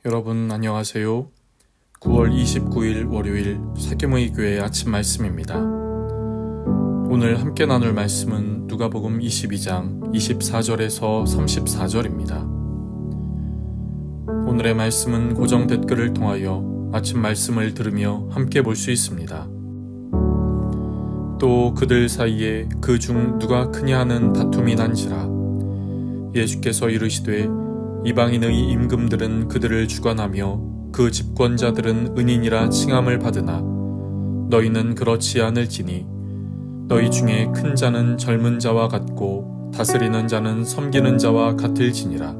여러분 안녕하세요. 9월 29일 월요일 세계모의 교회 아침 말씀입니다. 오늘 함께 나눌 말씀은 누가복음 22장 24절에서 34절입니다. 오늘의 말씀은 고정 댓글을 통하여 아침 말씀을 들으며 함께 볼 수 있습니다. 또 그들 사이에 그 중 누가 크냐 하는 다툼이 난지라. 예수께서 이르시되 이방인의 임금들은 그들을 주관하며 그 집권자들은 은인이라 칭함을 받으나 너희는 그렇지 않을지니 너희 중에 큰 자는 젊은 자와 같고 다스리는 자는 섬기는 자와 같을지니라.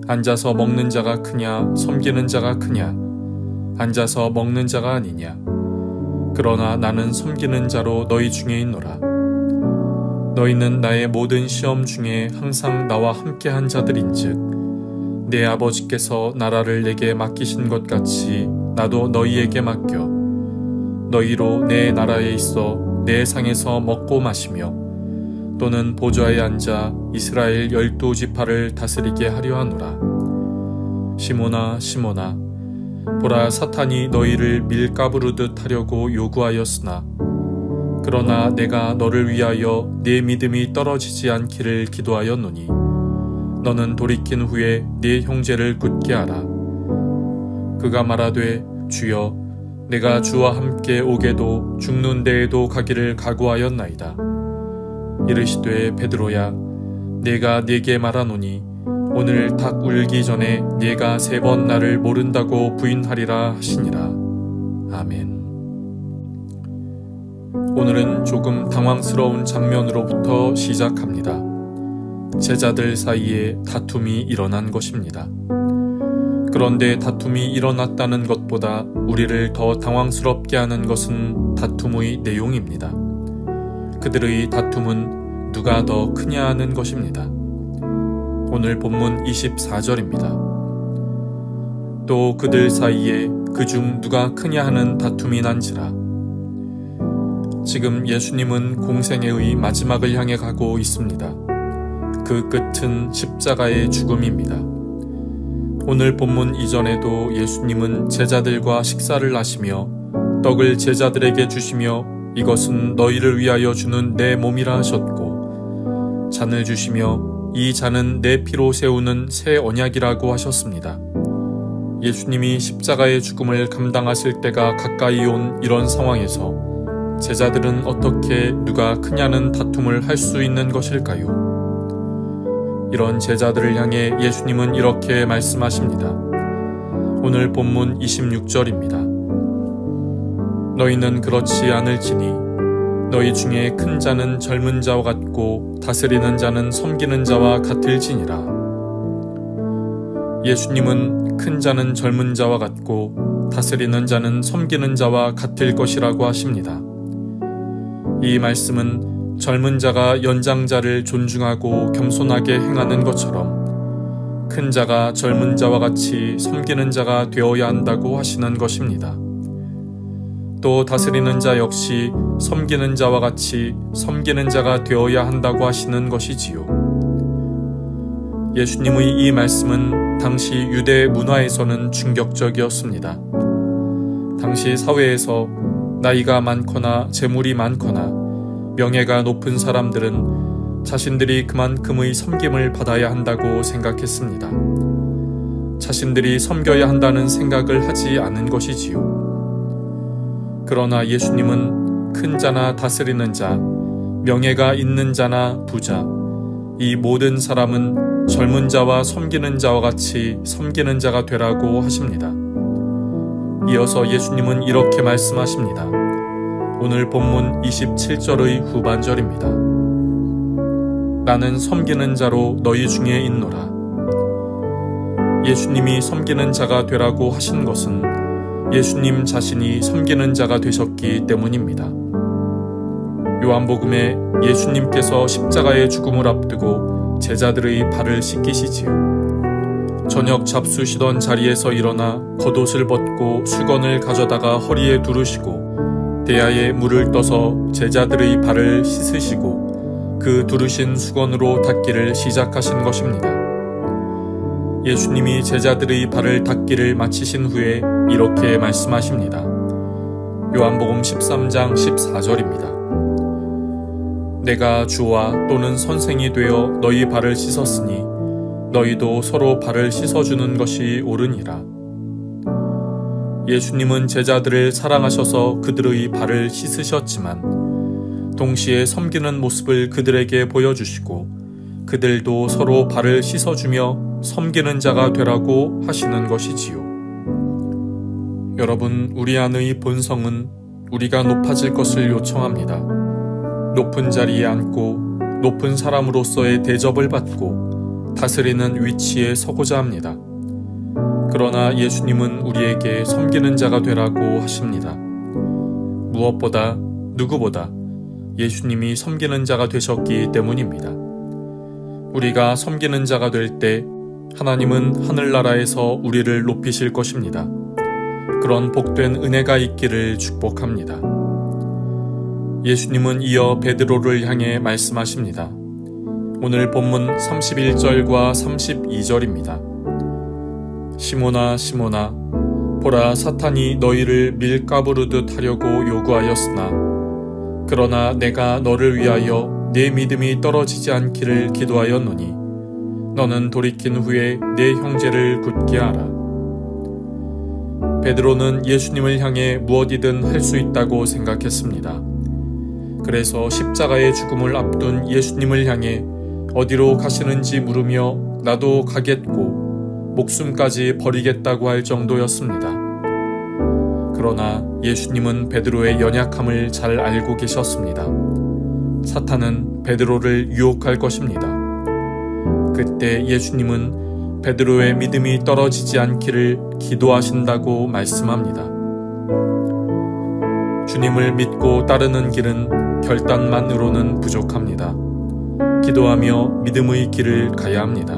앉아서 먹는 자가 크냐 섬기는 자가 크냐? 앉아서 먹는 자가 아니냐? 그러나 나는 섬기는 자로 너희 중에 있노라. 너희는 나의 모든 시험 중에 항상 나와 함께한 자들인즉 내 아버지께서 나라를 내게 맡기신 것 같이 나도 너희에게 맡겨 너희로 내 나라에 있어 내 상에서 먹고 마시며 또는 보좌에 앉아 이스라엘 12지파를 다스리게 하려 하노라. 시몬아 시몬아 보라 사탄이 너희를 밀가부르듯 하려고 요구하였으나 그러나 내가 너를 위하여 네 믿음이 떨어지지 않기를 기도하였노니 너는 돌이킨 후에 네 형제를 굳게 하라. 그가 말하되 주여 내가 주와 함께 오게도 죽는 데에도 가기를 각오하였나이다. 이르시되 베드로야 내가 네게 말하노니 오늘 닭 울기 전에 네가 3번 나를 모른다고 부인하리라 하시니라. 아멘. 오늘은 조금 당황스러운 장면으로부터 시작합니다. 제자들 사이에 다툼이 일어난 것입니다. 그런데 다툼이 일어났다는 것보다 우리를 더 당황스럽게 하는 것은 다툼의 내용입니다. 그들의 다툼은 누가 더 크냐 하는 것입니다. 오늘 본문 24절입니다. 또 그들 사이에 그 중 누가 크냐 하는 다툼이 난지라. 지금 예수님은 공생애의 마지막을 향해 가고 있습니다. 그 끝은 십자가의 죽음입니다. 오늘 본문 이전에도 예수님은 제자들과 식사를 하시며 떡을 제자들에게 주시며 이것은 너희를 위하여 주는 내 몸이라 하셨고 잔을 주시며 이 잔은 내 피로 세우는 새 언약이라고 하셨습니다. 예수님이 십자가의 죽음을 감당하실 때가 가까이 온 이런 상황에서 제자들은 어떻게 누가 크냐는 다툼을 할 수 있는 것일까요? 이런 제자들을 향해 예수님은 이렇게 말씀하십니다. 오늘 본문 26절입니다. 너희는 그렇지 않을지니 너희 중에 큰 자는 젊은 자와 같고 다스리는 자는 섬기는 자와 같을지니라. 예수님은 큰 자는 젊은 자와 같고 다스리는 자는 섬기는 자와 같을 것이라고 하십니다. 이 말씀은 젊은 자가 연장자를 존중하고 겸손하게 행하는 것처럼 큰 자가 젊은 자와 같이 섬기는 자가 되어야 한다고 하시는 것입니다. 또 다스리는 자 역시 섬기는 자와 같이 섬기는 자가 되어야 한다고 하시는 것이지요. 예수님의 이 말씀은 당시 유대 문화에서는 충격적이었습니다. 당시 사회에서 나이가 많거나 재물이 많거나 명예가 높은 사람들은 자신들이 그만큼의 섬김을 받아야 한다고 생각했습니다. 자신들이 섬겨야 한다는 생각을 하지 않은 것이지요. 그러나 예수님은 큰 자나 다스리는 자, 명예가 있는 자나 부자, 이 모든 사람은 젊은 자와 섬기는 자와 같이 섬기는 자가 되라고 하십니다. 이어서 예수님은 이렇게 말씀하십니다. 오늘 본문 27절의 후반절입니다. 나는 섬기는 자로 너희 중에 있노라. 예수님이 섬기는 자가 되라고 하신 것은 예수님 자신이 섬기는 자가 되셨기 때문입니다. 요한복음에 예수님께서 십자가의 죽음을 앞두고 제자들의 발을 씻기시지요. 저녁 잡수시던 자리에서 일어나 겉옷을 벗고 수건을 가져다가 허리에 두르시고 대야에 물을 떠서 제자들의 발을 씻으시고 그 두르신 수건으로 닦기를 시작하신 것입니다. 예수님이 제자들의 발을 닦기를 마치신 후에 이렇게 말씀하십니다. 요한복음 13장 14절입니다. 내가 주와 또는 선생이 되어 너희 발을 씻었으니 너희도 서로 발을 씻어주는 것이 옳으니라. 예수님은 제자들을 사랑하셔서 그들의 발을 씻으셨지만 동시에 섬기는 모습을 그들에게 보여주시고 그들도 서로 발을 씻어주며 섬기는 자가 되라고 하시는 것이지요. 여러분, 우리 안의 본성은 우리가 높아질 것을 요청합니다. 높은 자리에 앉고 높은 사람으로서의 대접을 받고 다스리는 위치에 서고자 합니다. 그러나 예수님은 우리에게 섬기는 자가 되라고 하십니다. 무엇보다 누구보다 예수님이 섬기는 자가 되셨기 때문입니다. 우리가 섬기는 자가 될 때 하나님은 하늘나라에서 우리를 높이실 것입니다. 그런 복된 은혜가 있기를 축복합니다. 예수님은 이어 베드로를 향해 말씀하십니다. 오늘 본문 31절과 32절입니다. 시몬아 시몬아 보라 사탄이 너희를 밀가부르듯 하려고 요구하였으나 그러나 내가 너를 위하여 내 믿음이 떨어지지 않기를 기도하였노니 너는 돌이킨 후에 내 형제를 굳게 하라. 베드로는 예수님을 향해 무엇이든 할 수 있다고 생각했습니다. 그래서 십자가의 죽음을 앞둔 예수님을 향해 어디로 가시는지 물으며 나도 가겠고 목숨까지 버리겠다고 할 정도였습니다. 그러나 예수님은 베드로의 연약함을 잘 알고 계셨습니다. 사탄은 베드로를 유혹할 것입니다. 그때 예수님은 베드로의 믿음이 떨어지지 않기를 기도하신다고 말씀합니다. 주님을 믿고 따르는 길은 결단만으로는 부족합니다. 기도하며 믿음의 길을 가야 합니다.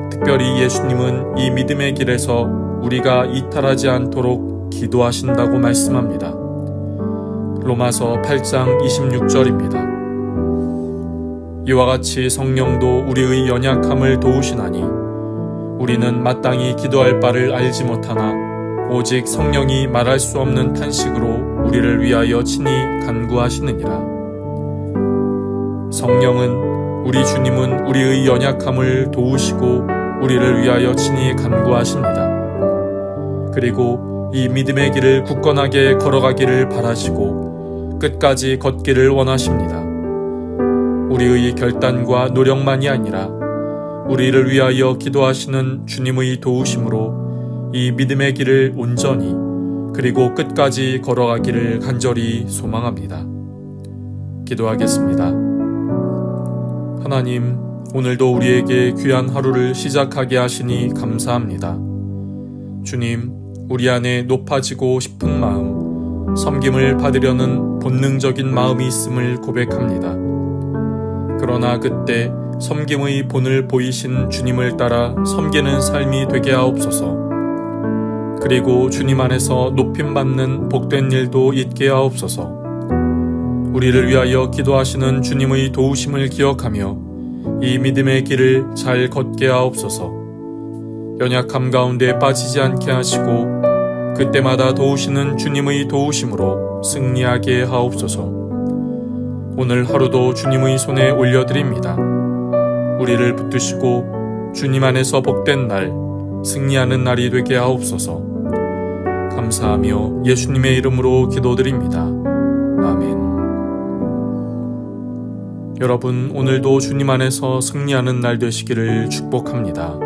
특별히 예수님은 이 믿음의 길에서 우리가 이탈하지 않도록 기도하신다고 말씀합니다. 로마서 8장 26절입니다. 이와 같이 성령도 우리의 연약함을 도우시나니 우리는 마땅히 기도할 바를 알지 못하나 오직 성령이 말할 수 없는 탄식으로 우리를 위하여 친히 간구하시느니라. 성령은 우리 주님은 우리의 연약함을 도우시고 우리를 위하여 친히 간구하십니다. 그리고 이 믿음의 길을 굳건하게 걸어가기를 바라시고 끝까지 걷기를 원하십니다. 우리의 결단과 노력만이 아니라 우리를 위하여 기도하시는 주님의 도우심으로 이 믿음의 길을 온전히 그리고 끝까지 걸어가기를 간절히 소망합니다. 기도하겠습니다. 하나님, 오늘도 우리에게 귀한 하루를 시작하게 하시니 감사합니다. 주님, 우리 안에 높아지고 싶은 마음, 섬김을 받으려는 본능적인 마음이 있음을 고백합니다. 그러나 그때 섬김의 본을 보이신 주님을 따라 섬기는 삶이 되게 하옵소서. 그리고 주님 안에서 높임받는 복된 일도 있게 하옵소서. 우리를 위하여 기도하시는 주님의 도우심을 기억하며 이 믿음의 길을 잘 걷게 하옵소서. 연약함 가운데 빠지지 않게 하시고 그때마다 도우시는 주님의 도우심으로 승리하게 하옵소서. 오늘 하루도 주님의 손에 올려드립니다. 우리를 붙드시고 주님 안에서 복된 날, 승리하는 날이 되게 하옵소서. 감사하며 예수님의 이름으로 기도드립니다. 아멘. 여러분, 오늘도 주님 안에서 승리하는 날 되시기를 축복합니다.